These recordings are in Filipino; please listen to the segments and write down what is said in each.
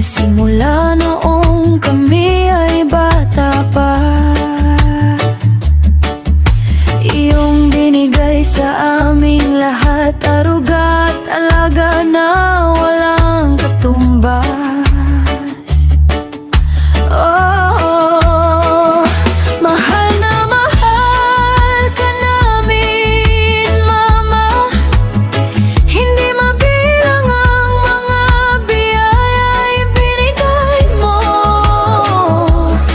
simula noong kami ay bata pa. Iyong binigay sa amin lahat, aruga at alaga na walang katumbas. Oh, mahal na mahal ka namin, Mama. Hindi mabilang ang mga biyaya ibinigay mo.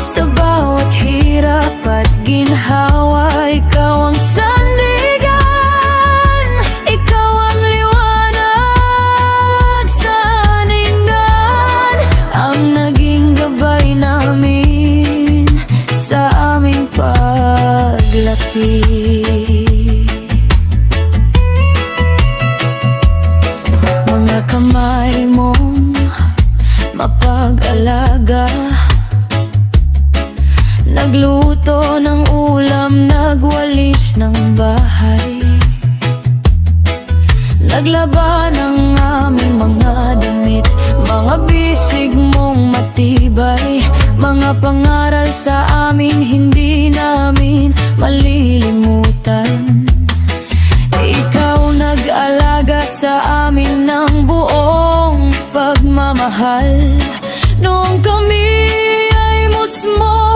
Sa bawat hirap at ginhawa, ikaw ang sandigan, ikaw ang liwanag sa ningan, ang naging gabay namin sa aming paglaki. Mga kamay mong mapag-alaga, nagluto ng ulam, nagwalis ng bahay, naglaba ng aming mga damit, mga bisig mong matibay, mga pangaral sa amin hindi namin malilimutan. Ikaw nag-alaga sa amin ng buong pagmamahal, noong kami ay musmo